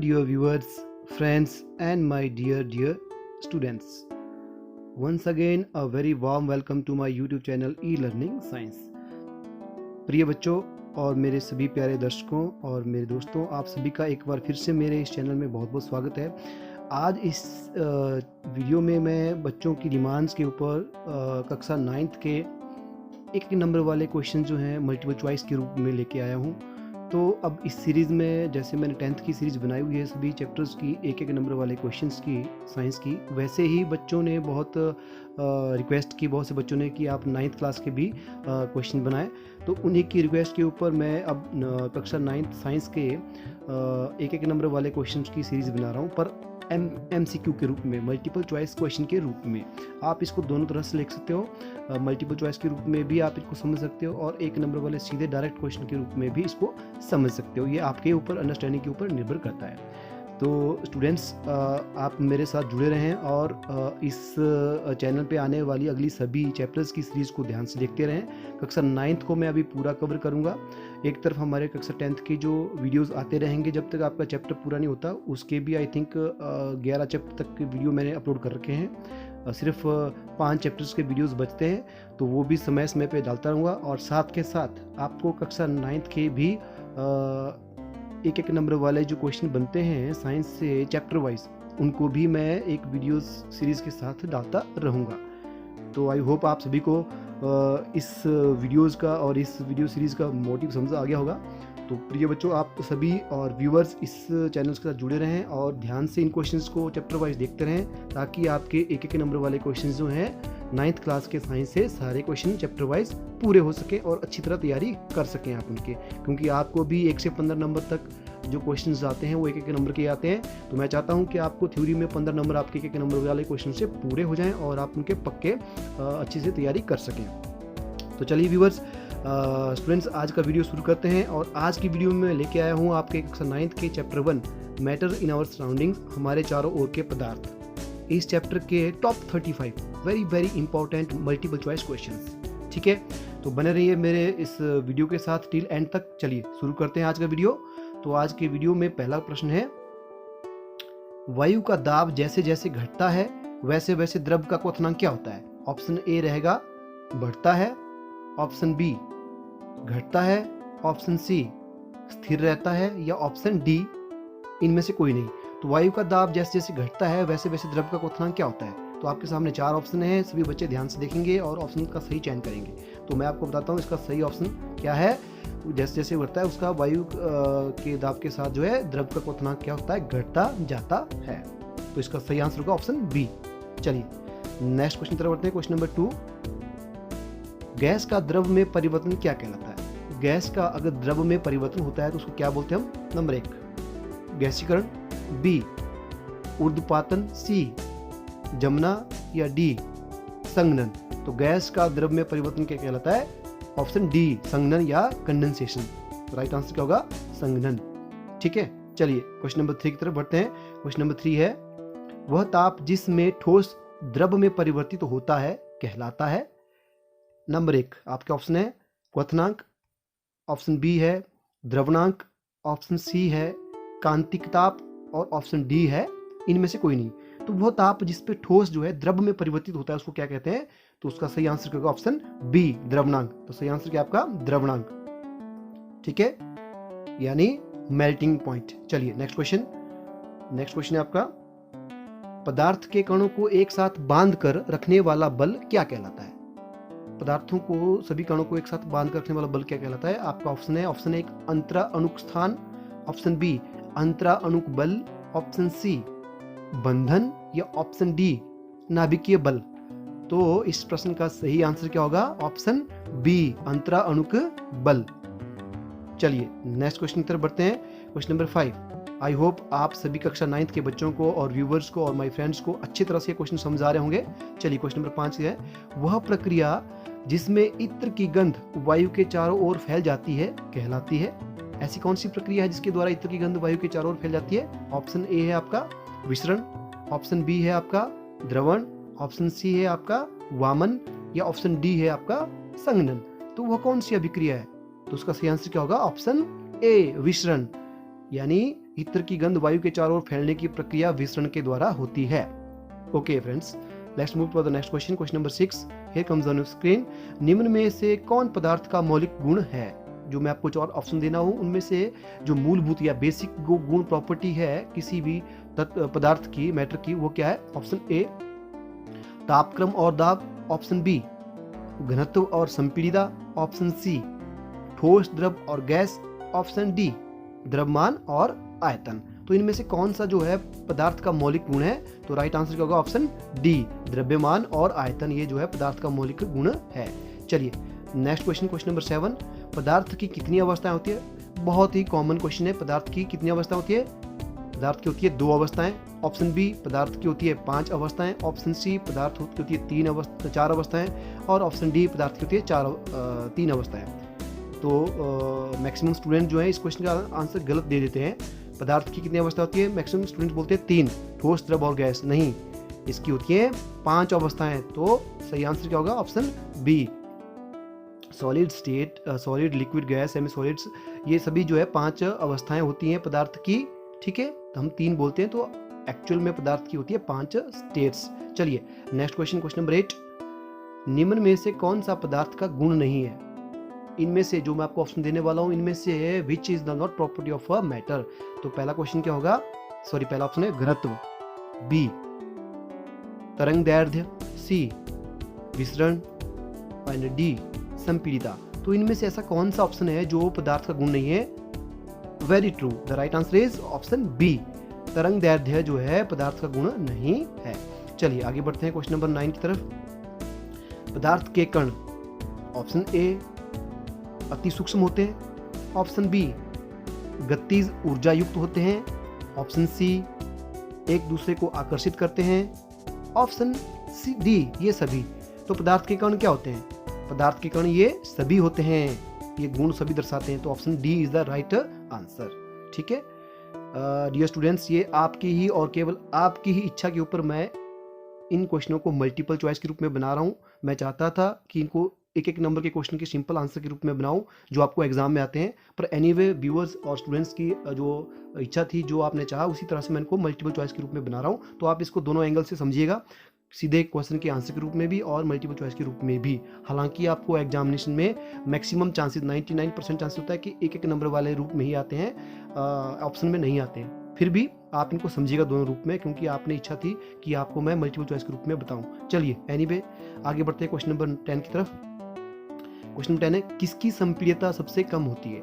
dear viewers, friends and my dear students. Once again a very warm welcome to my YouTube channel e-learning science. प्रिय बच्चों और मेरे सभी प्यारे दर्शकों और मेरे दोस्तों, आप सभी का एक बार फिर से मेरे इस चैनल में बहुत बहुत स्वागत है। आज इस वीडियो में मैं बच्चों की डिमांड्स के ऊपर कक्षा 9th के एक नंबर वाले क्वेश्चन जो हैं मल्टीपल चॉइस के रूप में लेके आया हूँ। तो अब इस सीरीज़ में जैसे मैंने 10th की सीरीज़ बनाई हुई है सभी चैप्टर्स की एक नंबर वाले क्वेश्चंस की साइंस की, वैसे ही बच्चों ने बहुत रिक्वेस्ट की, बहुत से बच्चों ने कि आप 9th क्लास के भी क्वेश्चन बनाएं। तो उन्हीं की रिक्वेस्ट के ऊपर मैं अब कक्षा 9th साइंस के एक नंबर वाले क्वेश्चंस की सीरीज़ बना रहा हूँ, पर MCQ के रूप में, मल्टीपल चॉइस क्वेश्चन के रूप में। आप इसको दोनों तरह से लिख सकते हो, मल्टीपल चॉइस के रूप में भी आप इसको समझ सकते हो और एक नंबर वाले सीधे डायरेक्ट क्वेश्चन के रूप में भी इसको समझ सकते हो। ये आपके ऊपर अंडरस्टैंडिंग के ऊपर निर्भर करता है। तो स्टूडेंट्स, आप मेरे साथ जुड़े रहें और इस चैनल पे आने वाली अगली सभी चैप्टर्स की सीरीज़ को ध्यान से देखते रहें। कक्षा 9th को मैं अभी पूरा कवर करूँगा। एक तरफ हमारे कक्षा 10th की जो वीडियोस आते रहेंगे जब तक आपका चैप्टर पूरा नहीं होता, उसके भी आई थिंक 11 चैप्टर तक के वीडियो मैंने अपलोड कर रखे हैं। सिर्फ 5 चैप्टर्स के वीडियोस बचते हैं, तो वो भी समय पे डालता रहूँगा। और साथ के साथ आपको कक्षा 9th के भी एक नंबर वाले जो क्वेश्चन बनते हैं साइंस से चैप्टर वाइज, उनको भी मैं एक वीडियो सीरीज़ के साथ डालता रहूँगा। तो आई होप आप सभी को इस वीडियोज़ का और इस वीडियो सीरीज़ का मोटिव समझ आ गया होगा। तो प्रिय बच्चों, आप सभी और व्यूअर्स इस चैनल के साथ जुड़े रहें और ध्यान से इन क्वेश्चंस को चैप्टर वाइज देखते रहें, ताकि आपके एक नंबर वाले क्वेश्चंस जो हैं 9th क्लास के साइंस से सारे क्वेश्चन चैप्टर वाइज पूरे हो सके और अच्छी तरह तैयारी कर सकें आप उनके, क्योंकि आपको भी 1 से 15 नंबर तक जो क्वेश्चंस आते हैं वो एक नंबर के आते हैं। तो मैं चाहता हूं कि आपको थ्योरी में 15 नंबर आपके एक नंबर वाले क्वेश्चन से पूरे हो जाएं और आप उनके पक्के अच्छे से तैयारी कर सकें। तो चलिए व्यूअर्स, स्टूडेंट्स, आज का वीडियो शुरू करते हैं। और आज की वीडियो में लेके आया हूँ आपके कक्षा 9th के chapter 1 matter in our surroundings, हमारे चारों ओर के पदार्थ। इस चैप्टर के top 35 very important multiple choice questions. ठीक है, तो बने रहिए मेरे इस वीडियो के साथ टिल एंड तक। चलिए शुरू करते हैं आज का वीडियो। तो आज के वीडियो में पहला प्रश्न है, वायु का दाब जैसे जैसे घटता है वैसे वैसे द्रव का क्वथनांक क्या होता है? ऑप्शन ए रहेगा बढ़ता है, ऑप्शन बी घटता है, ऑप्शन सी स्थिर रहता है, या ऑप्शन डी इनमें से कोई नहीं। तो वायु का दाब जैसे जैसे घटता है वैसे वैसे द्रव का क्वथनांक क्या होता है? तो आपके सामने 4 ऑप्शन हैं, सभी बच्चे ध्यान से देखेंगे और ऑप्शन का सही चयन करेंगे। तो मैं आपको बताता हूँ इसका सही ऑप्शन क्या है। जैसे जैसे बढ़ता है उसका वायु के दाब के साथ जो है द्रव का क्वथनांक क्या होता है? घटता जाता है। तो इसका सही आंसर होगा ऑप्शन बी। चलिए नेक्स्ट क्वेश्चन तरफ बढ़ते हैं। क्वेश्चन नंबर 2, गैस का द्रव में परिवर्तन क्या कहलाता है? गैस का अगर द्रव में परिवर्तन होता है तो उसको क्या बोलते हैं हम? नंबर 1 गैसीकरण, बी ऊर्ध्वपातन, सी जमना, या डी संघनन। तो गैस का द्रव में परिवर्तन क्या कहलाता है? ऑप्शन डी संघनन या कंडेंसेशन। राइट आंसर क्या होगा? संघनन। ठीक है, चलिए क्वेश्चन नंबर 3 की तरफ बढ़ते हैं। क्वेश्चन नंबर 3 है, वह ताप जिसमें ठोस द्रव में परिवर्तित होता है कहलाता है? नंबर 1 आपके ऑप्शन है क्वथनांक, ऑप्शन बी है द्रवणांक, ऑप्शन सी है कांतिक ताप, और ऑप्शन डी है इनमें से कोई नहीं। तो वह ताप जिस पे ठोस जो है द्रव में परिवर्तित होता है उसको क्या कहते हैं? तो उसका सही आंसर क्या होगा? ऑप्शन बी द्रवणांक। तो सही आंसर क्या आपका? द्रवणांक। ठीक है, यानी मेल्टिंग पॉइंट। चलिए नेक्स्ट क्वेश्चन। नेक्स्ट क्वेश्चन है आपका, पदार्थ के कणों को एक साथ बांध कर रखने वाला बल क्या कहलाता है? पदार्थों को, सभी कणों को एक साथ बांध कर रखने वाला बल क्या कहलाता है? आपका ऑप्शन है ऑप्शन 1 अंतरा अणुक स्थान, ऑप्शन बी अंतरा अणुक बल, ऑप्शन सी बंधन, या ऑप्शन डी नाभिकीय बल। तो इस प्रश्न का सही आंसर क्या होगा? ऑप्शन बी अंतरा अणुक बल। चलिए नेक्स्ट क्वेश्चन की तरफ बढ़ते हैं। Question number 5। आई होप आप सभी कक्षा 9th के बच्चों को और व्यूवर्स को और माय फ्रेंड्स को अच्छी तरह से क्वेश्चन समझ आ रहे होंगे। चलिए क्वेश्चन नंबर 5 है, वह प्रक्रिया जिसमें इत्र की गंध वायु के चारों ओर फैल जाती है कहलाती है? ऐसी कौन सी प्रक्रिया है जिसके द्वारा इत्र की गंध वायु के चारों ओर फैल जाती है? ऑप्शन ए है आपका विसरण, ऑप्शन बी है आपका द्रवण, ऑप्शन सी है आपका वामन, या ऑप्शन डी है आपका संघनन। तो वह कौन सी अभिक्रिया है? तो उसका सही आंसर क्या होगा? ऑप्शन ए विसरण, यानी इत्र की गंध वायु के चारों ओर फैलने की प्रक्रिया विसरण के द्वारा होती है। Okay friends, let's move to the next question. Question number 6 here comes on screen. निम्न में से कौन पदार्थ का मौलिक गुण है? जो मैं आपको और ऑप्शन देना हूं, उनमें से जो मूलभूत या बेसिक गुण प्रॉपर्टी है किसी भी पदार्थ की, मैटर की, वो क्या है? ऑप्शन ए तापक्रम और दाब, ऑप्शन बी घनत्व और संपीड़िता, ऑप्शन सी ठोस द्रव और गैस, ऑप्शन डी द्रव्यमान और आयतन। तो इनमें से कौन सा जो है पदार्थ का मौलिक गुण है? तो राइट आंसर क्या होगा? ऑप्शन डी द्रव्यमान और आयतन, ये जो है पदार्थ का मौलिक गुण है। चलिए नेक्स्ट क्वेश्चन, क्वेश्चन नंबर 7। पदार्थ की कितनी अवस्थाएं होती है? बहुत ही कॉमन क्वेश्चन है। पदार्थ की कितनी अवस्था होती है? पदार्थ की होती है 2 अवस्थाएं। ऑप्शन बी पदार्थ की होती है 5 अवस्थाएं, ऑप्शन सी पदार्थ की होती है 4 अवस्थाएं और ऑप्शन डी पदार्थ की होती है 3 अवस्थाएं। तो मैक्सिमम स्टूडेंट जो है इस क्वेश्चन का आंसर गलत दे देते हैं। पदार्थ की कितनी अवस्था होती है? मैक्सिमम स्टूडेंट बोलते हैं 3, ठोस द्रव और गैस। नहीं, इसकी होती है 5 अवस्थाएं। तो सही आंसर क्या होगा? Option B solid state, solid, liquid, gas, semi solids, ये सभी जो है 5 अवस्थाएं होती हैं पदार्थ की। ठीक है, तो हम 3 बोलते हैं, तो एक्चुअल में पदार्थ की होती है 5 स्टेट्स। चलिए नेक्स्ट क्वेश्चन, क्वेश्चन नंबर 8। निम्न में से कौन सा पदार्थ का गुण नहीं है? इनमें से जो मैं आपको ऑप्शन देने वाला हूं, इनमें से which is the not property of a matter. तो पहला क्वेश्चन क्या होगा? सॉरी, पहला ऑप्शन है घनत्व, बी तरंगदैर्ध्य, सी विसरण एंड डी संपीड़िता। तो इनमें से ऐसा कौन सा ऑप्शन है जो पदार्थ का गुण नहीं है? Very true, the right answer is option B तरंगदैर्ध्य जो है पदार्थ का गुण नहीं है। चलिए आगे बढ़ते हैं क्वेश्चन नंबर 9 की तरफ। पदार्थ के कण, ऑप्शन ए अति सूक्ष्म होते हैं, ऑप्शन बी गतिज ऊर्जा युक्त होते हैं, ऑप्शन सी एक दूसरे को आकर्षित करते हैं, ऑप्शन सी डी ये सभी। तो पदार्थ के कण क्या होते हैं? पदार्थ के कण ये सभी होते हैं, ये गुण सभी दर्शाते हैं। तो option D is the right answer. ठीक है डियर स्टूडेंट्स, ये आपकी ही और केवल आपकी ही इच्छा के ऊपर मैं इन क्वेश्चनों को मल्टीपल चॉइस के रूप में बना रहा हूँ। मैं चाहता था कि इनको एक एक नंबर के क्वेश्चन के सिंपल आंसर के रूप में बनाऊं जो आपको एग्जाम में आते हैं, पर एनीवे व्यूअर्स और स्टूडेंट्स की जो इच्छा थी, जो आपने चाहा, उसी तरह से मैं इनको मल्टीपल चॉइस के रूप में बना रहा हूं। तो आप इसको दोनों एंगल से समझिएगा, सीधे क्वेश्चन के आंसर के रूप में भी और मल्टीपल चॉइस के रूप में भी। हालांकि आपको एग्जामिनेशन में मैक्सिमम चांसेस 99% चांसेस होता है कि एक एक नंबर वाले रूप में ही आते हैं, ऑप्शन में नहीं आते हैं। फिर भी आप इनको समझिएगा दोनों रूप में, क्योंकि आपने इच्छा थी कि आपको मैं मल्टीपल चॉइस के रूप में बताऊं। चलिए एनीवे आगे बढ़ते हैं क्वेश्चन नंबर 10 की तरफ। क्वेश्चन 10 है, किसकी संपीड़िता सबसे कम होती है?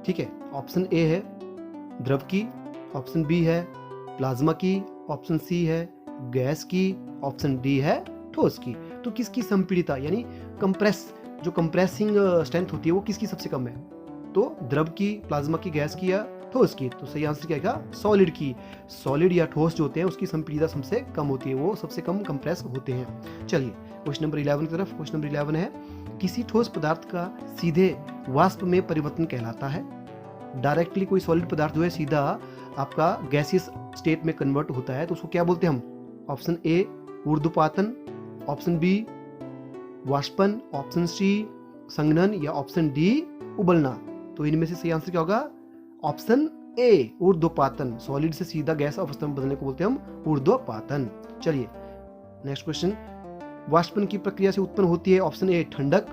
ठीक है, ऑप्शन ए है द्रव की, ऑप्शन बी है प्लाज्मा की, ऑप्शन सी है गैस की, ऑप्शन डी है ठोस की। तो किसकी संपीड़िता यानी जो कंप्रेसिंग स्ट्रेंथ होती है वो किसकी सबसे कम है? तो द्रव की, प्लाज्मा की, गैस की या ठोस की? तो सही आंसर क्या है? सॉलिड की। सॉलिड या ठोस जो होते हैं उसकी संपीड़िता सबसे कम होती है, वो सबसे कम कंप्रेस होते हैं। चलिए क्वेश्चन नंबर 11 की तरफ। क्वेश्चन नंबर 11 है, किसी ठोस पदार्थ का सीधे वाष्प में परिवर्तन कहलाता है? डायरेक्टली कोई सॉलिड पदार्थ जो है सीधा आपका गैसियस स्टेट में कन्वर्ट होता है, तो उसको क्या बोलते हैं हम? ऑप्शन ए ऊर्ध्वपातन, ऑप्शन बी वाष्पन, ऑप्शन सी संघनन या ऑप्शन डी उबलना। तो इनमें से सही आंसर क्या होगा? Option A ऊर्ध्वपातन। सॉलिड से सीधा गैस अवस्था में बदलने को बोलते हैं हम ऊर्ध्वपातन। चलिए नेक्स्ट क्वेश्चन, वाष्पन की प्रक्रिया से उत्पन्न होती है ऑप्शन ए ठंडक,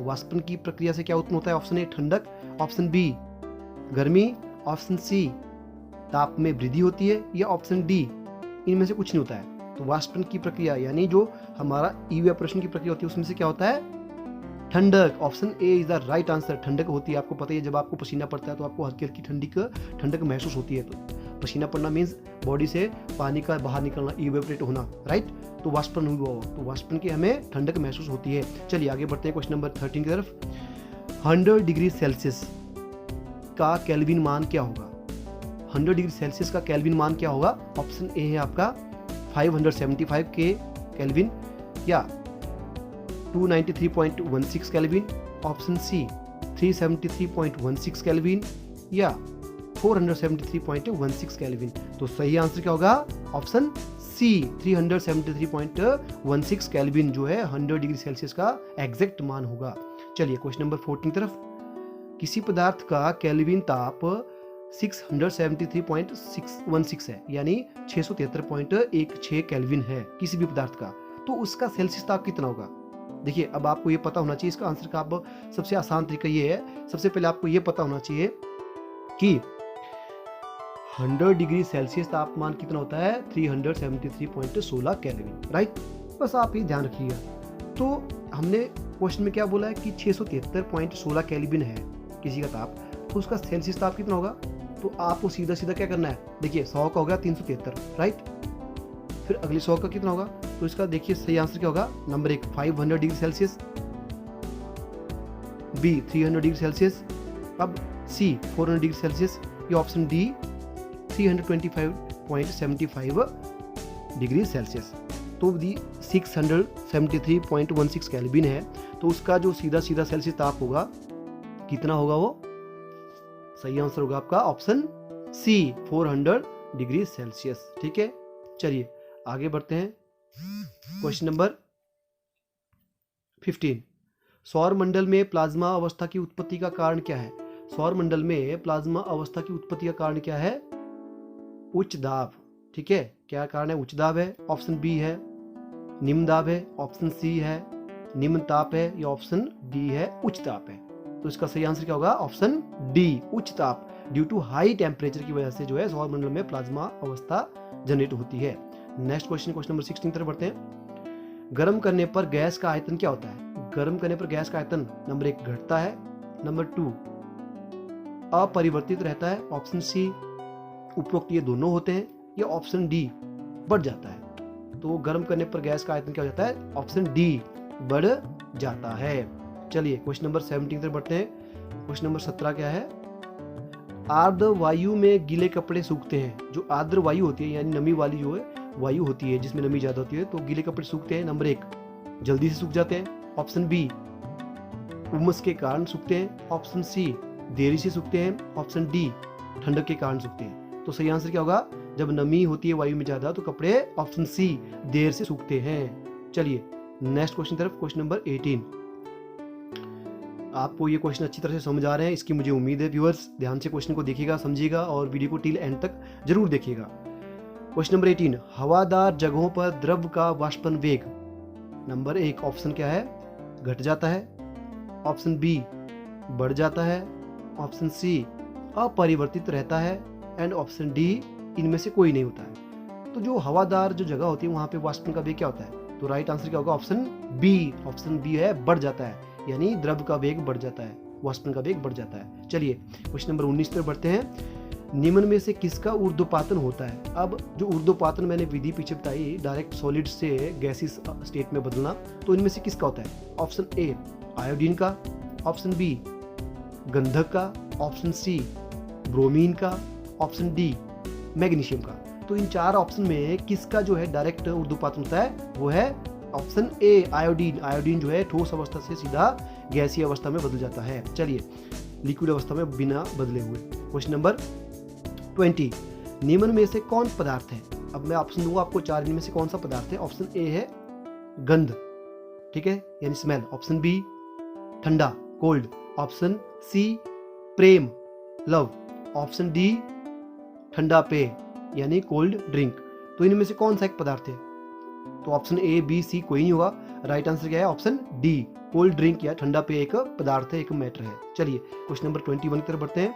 वाष्पन की प्रक्रिया से क्या उत्पन्न होता है? ऑप्शन ए ठंडक, ऑप्शन बी गर्मी, ऑप्शन सी ताप में वृद्धि होती है या ऑप्शन डी इनमें से कुछ नहीं होता है। तो वाष्पन की प्रक्रिया यानी जो हमारा इवेपोरेशन की प्रक्रिया होती है उसमें से क्या होता है? ठंडक। Option A is the right answer. ठंडक होती है, आपको पता ही है, जब आपको पसीना पड़ता है तो आपको हल्की हल्की ठंडक महसूस होती है। तो पसीना पड़ना मीन्स बॉडी से पानी का बाहर निकलना, इवेपोरेट होना, राइट? तो वाष्पन हुआ हो, तो वाष्पन की हमें ठंडक महसूस होती है। चलिए आगे बढ़ते हैं क्वेश्चन नंबर 13 की तरफ। 100 डिग्री सेल्सियस का केल्विन मान क्या होगा? 100 डिग्री सेल्सियस का केल्विन मान क्या होगा? ऑप्शन ए है आपका 575 के केल्विन या 293.16 केल्विन, ऑप्शन सी 373.16 केल्विन या 473.16 केल्विन। तो सही आंसर क्या होगा? ऑप्शन सी 373.16 केल्विन जो है 100 डिग्री सेल्सियस का एग्जैक्ट मान होगा। चलिए क्वेश्चन नंबर 14 की तरफ। किसी पदार्थ का केल्विन ताप 673.616 है, यानी 673.16 केल्विन है किसी भी पदार्थ का, तो उसका सेल्सियस ताप कितना होगा? देखिए, अब आपको ये पता होना चाहिए इसका आंसर का। अब सबसे आसान तरीका ये है, सबसे पहले आपको ये पता होना चाहिए कि 100 डिग्री सेल्सियस तापमान कितना होता है? 373.16 केल्विन, राइट। बस आप ये ध्यान रखिएगा। तो हमने क्वेश्चन में क्या बोला है कि 673.16 केल्विन है किसी का ताप, तो उसका सेल्सियस ताप कितना होगा? तो आपको सीधा सीधा क्या करना है, देखिए 100 का हो गया 373, राइट। फिर अगले 100 का कितना होगा? तो इसका देखिए सही आंसर क्या होगा? Number 1 500 degree Celsius, B 300 degree Celsius, अब सी 400 डिग्री सेल्सियस, या ऑप्शन डी 325.75 डिग्री सेल्सियस। तो दी 673.16 केल्विन है, तो उसका जो सीधा सीधा सेल्सियस ताप होगा कितना होगा? वो सही आंसर होगा आपका ऑप्शन सी 400 डिग्री सेल्सियस। ठीक है, चलिए आगे बढ़ते हैं। क्वेश्चन नंबर 15, सौर मंडल में प्लाज्मा अवस्था की उत्पत्ति का कारण क्या है? सौर मंडल में प्लाज्मा अवस्था की उत्पत्ति का कारण क्या है? उच्च दाब। ठीक है, क्या कारण है? उच्च दाब है, ऑप्शन बी है। निम्न दाब है, ऑप्शन सी है। निम्न ताप है, या ऑप्शन डी है उच्च ताप है। तो इसका सही आंसर क्या होगा? ऑप्शन डी उच्च ताप। ड्यू टू हाई टेम्परेचर की वजह से जो है सौर मंडल में प्लाज्मा अवस्था जनरेट होती है। नेक्स्ट क्वेश्चन, क्वेश्चन नंबर 16 की तरफ बढ़ते हैं। गर्म करने पर गैस का आयतन क्या होता है? गर्म करने पर गैस का आयतन नंबर 1 घटता है, नंबर 2 अपरिवर्तित रहता है, ऑप्शन सी उपरोक्त ये दोनों होते हैं, या ऑप्शन डी बढ़ जाता है। तो गर्म करने पर गैस का आयतन क्या हो जाता है? ऑप्शन डी बढ़ जाता है। चलिए क्वेश्चन नंबर 17 की तरफ बढ़ते हैं। क्वेश्चन नंबर 17 क्या है? आर्द्र वायु में गीले कपड़े सूखते हैं। जो आर्द्र वायु होती है, यानी नमी वाली जो है वायु होती है जिसमें नमी ज्यादा होती है, तो गीले कपड़े सूखते हैं। नंबर 1 जल्दी से सूख जाते हैं, ऑप्शन बी उमस के कारण सूखते हैं, ऑप्शन सी देरी से सूखते हैं, ऑप्शन डी ठंडक के कारण सूखते हैं। तो सही आंसर क्या होगा? जब नमी होती है वायु में ज्यादा तो कपड़े ऑप्शन सी देर से सूखते हैं। चलिए नेक्स्ट क्वेश्चन तरफ, क्वेश्चन नंबर 18। आपको ये क्वेश्चन अच्छी तरह से समझ आ रहे हैं, इसकी मुझे उम्मीद है। व्यूअर्स ध्यान से क्वेश्चन को देखिएगा, समझिएगा और वीडियो को टिल एंड तक जरूर देखिएगा। क्वेश्चन नंबर 18, हवादार जगहों पर द्रव का वाष्पन वेग। नंबर 1 ऑप्शन क्या है? घट जाता है, ऑप्शन बी बढ़ जाता है, ऑप्शन सी अपरिवर्तित रहता है, एंड ऑप्शन डी इनमें से कोई नहीं होता है। तो जो हवादार जो जगह होती है वहां पे वाष्पन का वेग क्या होता है? तो राइट आंसर क्या होगा? Option B. ऑप्शन बी है बढ़ जाता है, यानी द्रव का वेग बढ़ जाता है, वाष्पन का वेग बढ़ जाता है। चलिए क्वेश्चन नंबर 19 पर बढ़ते हैं। निम्न में से किसका ऊर्ध्वपातन होता है? अब जो ऊर्ध्वपातन मैंने विधि पीछे बताई, डायरेक्ट सॉलिड से गैसीय स्टेट में बदलना, तो इनमें से किसका होता है? ऑप्शन ए आयोडीन का, ऑप्शन बी गंधक का, ऑप्शन सी ब्रोमीन का, ऑप्शन डी मैग्नीशियम का। तो इन चार ऑप्शन में किसका जो है डायरेक्ट ऊर्ध्वपातन होता है? वो है ऑप्शन ए आयोडीन। आयोडीन जो है ठोस अवस्था से सीधा गैसीय अवस्था में बदल जाता है। चलिए लिक्विड अवस्था में बिना बदले हुए। क्वेश्चन नंबर 20, निम्न में से कौन पदार्थ है? अब मैं ऑप्शन दूंगा आपको, चार में से कौन सा पदार्थ है? ऑप्शन ए है गंध, ठीक है, यानी स्मेल, ऑप्शन बी ठंडा कोल्ड, ऑप्शन सी प्रेम लव, ऑप्शन डी ठंडा पेय यानी कोल्ड ड्रिंक। तो इनमें से कौन सा एक पदार्थ है? तो ऑप्शन ए बी सी कोई नहीं होगा। राइट आंसर क्या है? ऑप्शन डी कोल्ड ड्रिंक या ठंडा पेय एक पदार्थ है, एक मैटर है। चलिए क्वेश्चन नंबर 21 की तरफ बढ़ते हैं।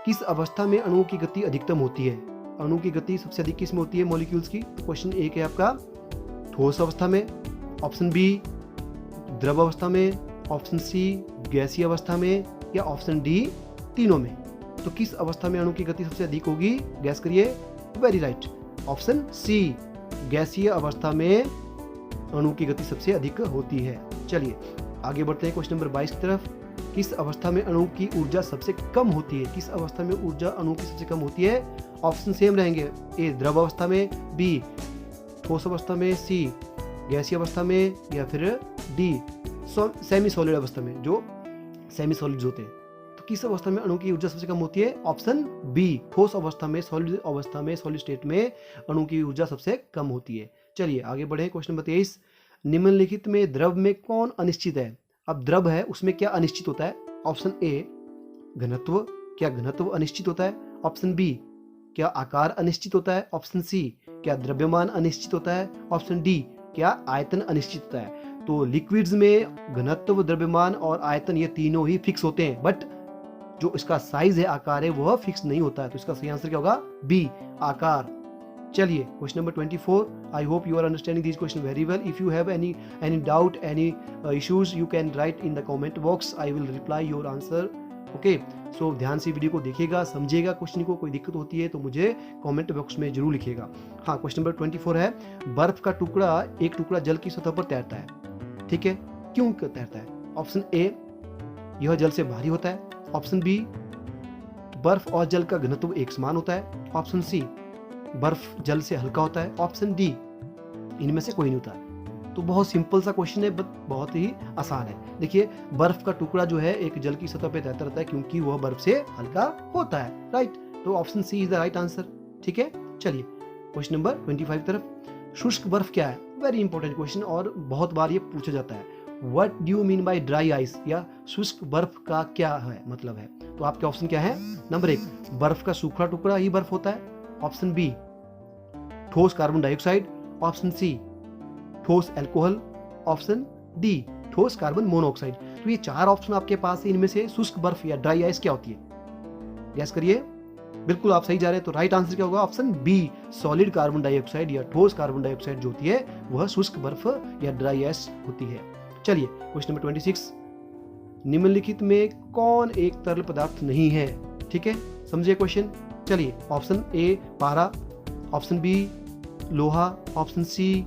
किस अवस्था में अणुओं की गति अधिकतम होती है? अणु की गति सबसे अधिक किस में होती है मॉलिक्यूल्स की? तो क्वेश्चन एक है आपका ठोस अवस्था में, ऑप्शन बी द्रव अवस्था में, ऑप्शन सी गैसीय अवस्था में, या ऑप्शन डी तीनों में। तो किस अवस्था में अणु की गति सबसे अधिक होगी? गैस करिए। वेरी राइट, ऑप्शन सी गैसीय अवस्था में अणु की गति सबसे अधिक होती है। चलिए आगे बढ़ते हैं क्वेश्चन नंबर 22 की तरफ। किस अवस्था में अणु की ऊर्जा सबसे कम होती है? किस अवस्था में ऊर्जा अणु की सबसे कम होती है? ऑप्शन सेम रहेंगे, ए द्रव अवस्था में, बी ठोस अवस्था में, सी गैसीय अवस्था में, या फिर डी सेमी सॉलिड अवस्था में, जो सेमी सॉलिड्स होते हैं। तो किस अवस्था में अणु की ऊर्जा सबसे कम होती है? ऑप्शन बी ठोस अवस्था में, सॉलिड अवस्था में, सॉलिड स्टेट में अणु की ऊर्जा सबसे कम होती है। चलिए आगे बढ़े क्वेश्चन नंबर 23। निम्नलिखित में द्रव में कौन अनिश्चित है? अब द्रव है उसमें क्या अनिश्चित होता है? ऑप्शन ए घनत्व, क्या घनत्व अनिश्चित होता है? ऑप्शन बी, क्या आकार अनिश्चित होता है? ऑप्शन सी, क्या द्रव्यमान अनिश्चित होता है? ऑप्शन डी, क्या आयतन अनिश्चित होता है? तो लिक्विड्स में घनत्व, द्रव्यमान और आयतन ये तीनों ही फिक्स होते हैं, बट जो इसका साइज है, आकार है, वह फिक्स नहीं होता है। तो इसका सही आंसर क्या होगा? बी, आकार। चलिए question number 24. I hope you are understanding this question very well. If you have any doubt, any issues, you can write in the comment box. I will reply your answer. Okay, so ध्यान से video को देखिएगा, समझिएगा question को. कोई दिक्कत होती है तो मुझे कमेंट बॉक्स में जरूर लिखिएगा. हाँ, क्वेश्चन नंबर 24 है, बर्फ का टुकड़ा, एक टुकड़ा जल की सतह पर तैरता है. ठीक है, क्यों तैरता है? ऑप्शन ए, यह जल से भारी होता है. ऑप्शन बी, बर्फ और जल का घनत्व एक समान होता है. ऑप्शन सी, बर्फ जल से हल्का होता है. ऑप्शन डी, इनमें से कोई नहीं होता. तो बहुत सिंपल सा क्वेश्चन है, बट बहुत ही आसान है. देखिए, बर्फ का टुकड़ा जो है एक जल की सतह पे तैरता रहता है क्योंकि वह बर्फ से हल्का होता है. राइट, तो option C is the right answer. ठीक है, चलिए क्वेश्चन नंबर 25 की तरफ. शुष्क बर्फ क्या है? वेरी इंपॉर्टेंट क्वेश्चन और बहुत बार ये पूछा जाता है. What do you mean by dry ice, या शुष्क बर्फ का क्या है मतलब है? तो आपके ऑप्शन क्या है? नंबर 1, बर्फ का सूखा टुकड़ा ही बर्फ होता है. ऑप्शन बी, ठोस कार्बन डाइऑक्साइड. ऑप्शन सी, ठोस अल्कोहल. ऑप्शन डी, ठोस कार्बन मोनोऑक्साइड. तो ये 4 ऑप्शन आपके पास है, इनमें से शुष्क बर्फ या ड्राई आइस क्या होती है? गैस करिए. बिल्कुल आप सही जा रहे हैं. तो राइट आंसर क्या होगा? Option B, solid carbon dioxide या ठोस कार्बन डाइऑक्साइड जो होती है वह शुष्क बर्फ या ड्राई आइस होती है. चलिए क्वेश्चन नंबर 26, निम्नलिखित में कौन एक तरल पदार्थ नहीं है? ठीक है, समझिए क्वेश्चन. चलिए, ऑप्शन ए, पारा. ऑप्शन बी, लोहा. ऑप्शन सी,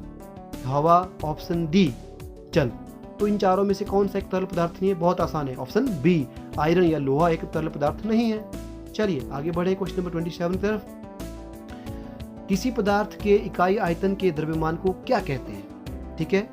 हवा. ऑप्शन डी, जल. तो इन चारों में से कौन सा एक तरल पदार्थ नहीं है? बहुत आसान है. ऑप्शन बी, आयरन या लोहा एक तरल पदार्थ नहीं है. चलिए आगे बढ़े क्वेश्चन नंबर 27 की तरफ. किसी पदार्थ के इकाई आयतन के द्रव्यमान को क्या कहते हैं? ठीक है,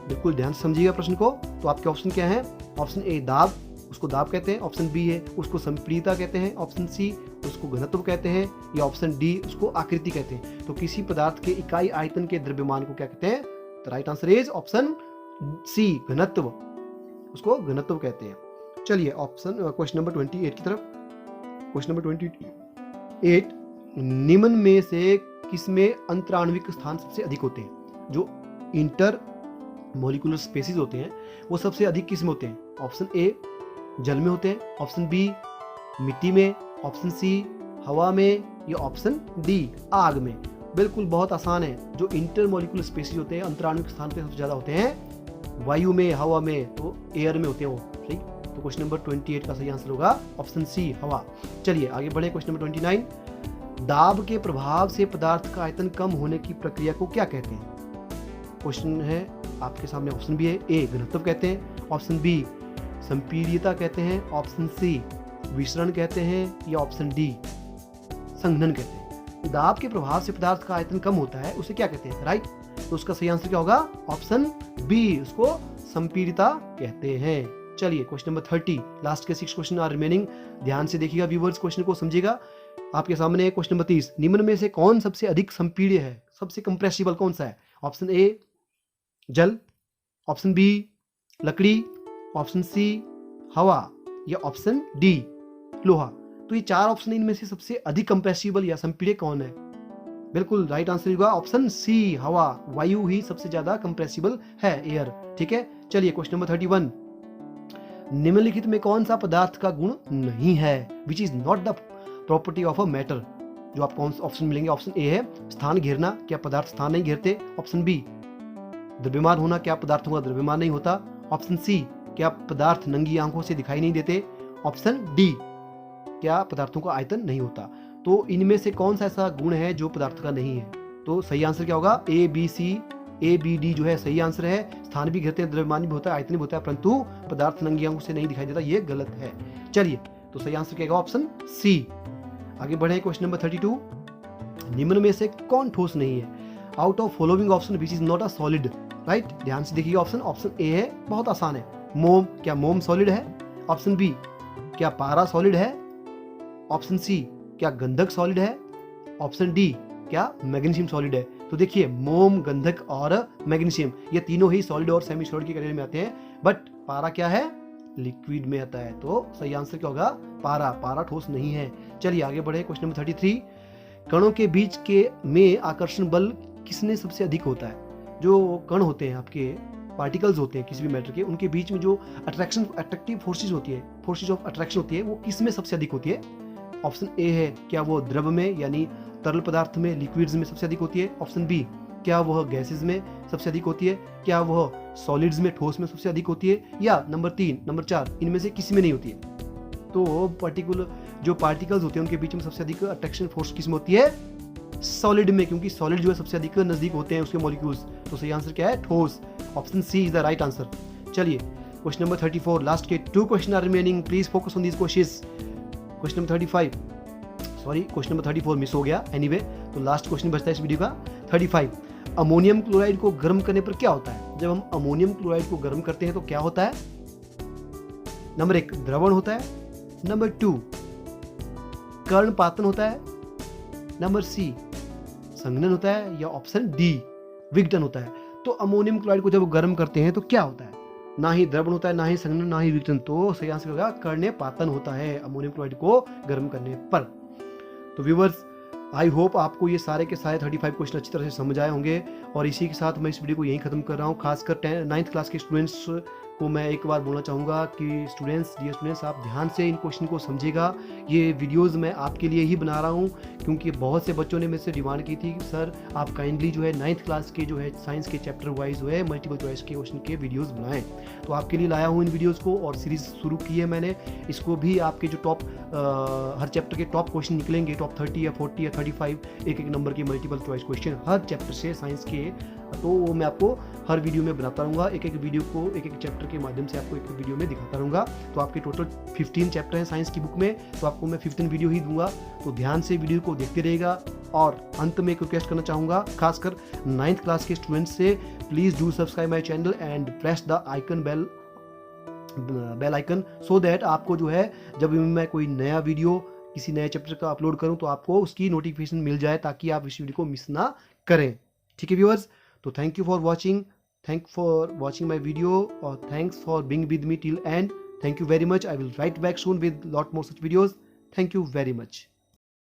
बिल्कुल ध्यान से समझिएगा प्रश्न को. तो आपके ऑप्शन क्या है? ऑप्शन ए, दाब, उसको दाब कहते हैं. ऑप्शन बी है, उसको संपीड़िता कहते हैं. ऑप्शन सी, उसको घनत्व कहते हैं. या ऑप्शन डी, उसको आकृति कहते हैं. तो किसी पदार्थ के इकाई आयतन के द्रव्यमान को क्या कहते हैं? The right answer is option C, घनत्व. उसको घनत्व कहते हैं. चलिए ऑप्शन क्वेश्चन नंबर 28 की तरफ. क्वेश्चन नंबर 28, निम्न में से किसमें अंतराण्विक स्थान सबसे अधिक होते हैं? जो इंटर मॉलिक्यूलर स्पेसिस होते हैं वो सबसे अधिक किस में होते हैं? ऑप्शन ए, जल में होते हैं. ऑप्शन बी, मिट्टी में. ऑप्शन सी, हवा में. या ऑप्शन डी, आग में. बिल्कुल बहुत आसान है. जो इंटर मॉलिक्यूलर स्पेसिस होते हैं, अंतराण्विक स्थान पे सबसे ज्यादा होते हैं वायु में, हवा में, तो एयर में होते हैं वो. ठीक, तो क्वेश्चन नंबर 28 का सही आंसर होगा ऑप्शन सी, हवा. चलिए आगे बढ़े क्वेश्चन नंबर 29, दाब के प्रभाव से पदार्थ का आयतन कम होने की प्रक्रिया को क्या कहते हैं? क्वेश्चन है आपके सामने. ऑप्शन बी है, ए, घनत्व कहते हैं. ऑप्शन बी, संपीड़िता कहते हैं. ऑप्शन सी, विसरण कहते हैं. या ऑप्शन डी, संघनन कहते हैं. दाब के प्रभाव से पदार्थ का आयतन कम होता है, उसे क्या कहते हैं? राइट, तो उसका सही आंसर क्या होगा? ऑप्शन बी, उसको संपीड़िता कहते हैं. चलिए क्वेश्चन नंबर 30, लास्ट के 6 क्वेश्चन आर रिमेनिंग. ध्यान से देखिएगा व्यूअर्स, क्वेश्चन को समझिएगा. आपके सामने क्वेश्चन नंबर 30, निम्न में से कौन सबसे अधिक संपीड्य है? सबसे कंप्रेसिबल कौन सा है? ऑप्शन ए, जल. ऑप्शन बी, लकड़ी. ऑप्शन सी, हवा. या ऑप्शन डी, लोहा. तो ये 4 ऑप्शन, इनमें से सबसे अधिक कंप्रेसिबल या संपीड्य कौन है? बिल्कुल राइट आंसर होगा ऑप्शन सी, हवा. वायु ही सबसे ज्यादा कंप्रेसिबल है, एयर. ठीक है, चलिए क्वेश्चन नंबर 31, निम्नलिखित में कौन सा पदार्थ का गुण नहीं है? Which is not the property of a matter. जो आपको ऑप्शन मिलेंगे, ऑप्शन ए है, स्थान घेरना, क्या पदार्थ स्थान नहीं घेरते. ऑप्शन बी, द्रव्यमान होना, क्या पदार्थों का द्रव्यमान नहीं होता. ऑप्शन सी, क्या पदार्थ नंगी आंखों से दिखाई नहीं देते. ऑप्शन डी, क्या पदार्थों का आयतन नहीं होता. तो इनमें से कौन सा ऐसा गुण है जो पदार्थ का नहीं है? तो सही आंसर क्या होगा? ए, बी, सी, ए, बी, डी जो है सही आंसर है. स्थान भी घेरते हैं, द्रव्यमान भी होता है, आयतन भी होता है, परंतु पदार्थ नंगी आंखों से नहीं दिखाई देता. ये गलत है. चलिए, तो सही आंसर क्या होगा? Option C. आगे बढ़े क्वेश्चन नंबर 32, निम्न में से कौन ठोस नहीं है? Out of following option which is not a solid. Right, ध्यान से देखिए ऑप्शन. ऑप्शन ए है, बहुत आसान है, मोम. क्या मोम सॉलिड है? ऑप्शन बी, क्या पारा सॉलिड है? ऑप्शन सी, क्या गंधक सॉलिड है? ऑप्शन डी, क्या मैग्नीशियम सॉलिड है? तो देखिए, मोम, गंधक और मैग्नीशियम ये तीनों ही सॉलिड और सेमी सॉलिड की कैटेगरी में आते हैं. बट पारा क्या है? लिक्विड में आता है। तो सही आंसर क्या होगा? पारा। पारा ठोस नहीं है। चलिए आगे बढ़े। क्वेश्चन नंबर 33, कणों के बीच के में आकर्षण बल किसने सबसे अधिक होता है? जो कण होते हैं आपके, पार्टिकल्स होते हैं किसी भी मैटर के, उनके बीच में जो अट्रैक्टिव फोर्सेज होती है, फोर्सेज ऑफ अट्रैक्शन होती है, वो किस में सबसे अधिक होती है? ऑप्शन ए है, क्या वो द्रव में यानी तरल पदार्थ में, लिक्विड्स में सबसे अधिक होती है? ऑप्शन बी, क्या वह गैसेज में सबसे अधिक होती है? क्या वह सॉलिड्स में, ठोस में सबसे अधिक होती है? या नंबर 3, नंबर 4 इनमें से किसी में नहीं होती है? तो पर्टिकुलर जो पार्टिकल्स होते हैं उनके बीच में सबसे अधिक अट्रैक्शन फोर्स किस में होती है? सॉलिड में, क्योंकि सॉलिड जो है सबसे अधिक नजदीक होते हैं उसके मॉलिक्यूल्स। तो सही आंसर क्या है? ठोस। Option C is the right answer. चलिए क्वेश्चन नंबर 34, लास्ट के 2 question are remaining, please focus on this questions. Question number 35, sorry question number 34 miss हो गया। एनीवे, तो लास्ट क्वेश्चन बचता है इस वीडियो का 35। अमोनियम क्लोराइड को गर्म करने पर क्या होता है? जब हम अमोनियम क्लोराइड को गर्म करते हैं तो क्या होता है? नंबर 1, द्रवण होता है। नंबर 2, कर्णपातन होता है। नंबर सी, संघनन होता है। या ऑप्शन डी, विघटन होता है। तो अमोनियम क्लोराइड को जब गर्म करते हैं तो क्या होता है? ना ही द्रवण होता है, ना ही संघनन, ना ही विघटन। तो सही आंसर होगा कर्णपातन होता है अमोनियम क्लोराइड को गर्म करने पर। तो व्यूअर्स, आई होप आपको ये सारे के सारे 35 क्वेश्चन अच्छी तरह से समझ आए होंगे। और इसी के साथ मैं इस वीडियो को यहीं खत्म कर रहा हूँ। खासकर 9th क्लास के स्टूडेंट्स को मैं एक बार बोलना चाहूँगा कि डियर स्टूडेंट्स, आप ध्यान से इन क्वेश्चन को समझिएगा। ये वीडियोस मैं आपके लिए ही बना रहा हूँ, क्योंकि बहुत से बच्चों ने मेरे से डिमांड की थी कि सर आप काइंडली जो है 9th क्लास के जो है साइंस के चैप्टर वाइज जो है मल्टीपल चॉइस के क्वेश्चन के वीडियोज़ बनाएं। तो आपके लिए लाया हूँ इन वीडियोज़ को, और सीरीज़ शुरू की है मैंने। इसको भी आपके जो टॉप हर चैप्टर के टॉप क्वेश्चन निकलेंगे, टॉप 30 या 40 या 35 एक नंबर के मल्टीपल चॉइस क्वेश्चन हर चैप्टर से साइंस के, तो वो मैं आपको हर वीडियो में बनाता रहूँगा। एक वीडियो को एक चैप्टर के माध्यम से आपको एक वीडियो में दिखाता रहूँगा। तो आपके टोटल 15 चैप्टर हैं साइंस की बुक में, तो आपको मैं 15 वीडियो ही दूंगा। तो ध्यान से वीडियो को देखते रहेगा। और अंत में एक रिक्वेस्ट करना चाहूँगा, खासकर 9th क्लास के स्टूडेंट्स से, please do subscribe my channel and press the icon bell icon, so that आपको जो है जब मैं कोई नया वीडियो किसी नए चैप्टर का अपलोड करूं तो आपको उसकी नोटिफिकेशन मिल जाए, ताकि आप इस वीडियो को मिस ना करें। ठीक है व्यूअर्स, तो thank you for watching my video, और thanks for being with me till end. Thank you very much. I will right back soon with lot more such videos. Thank you very much.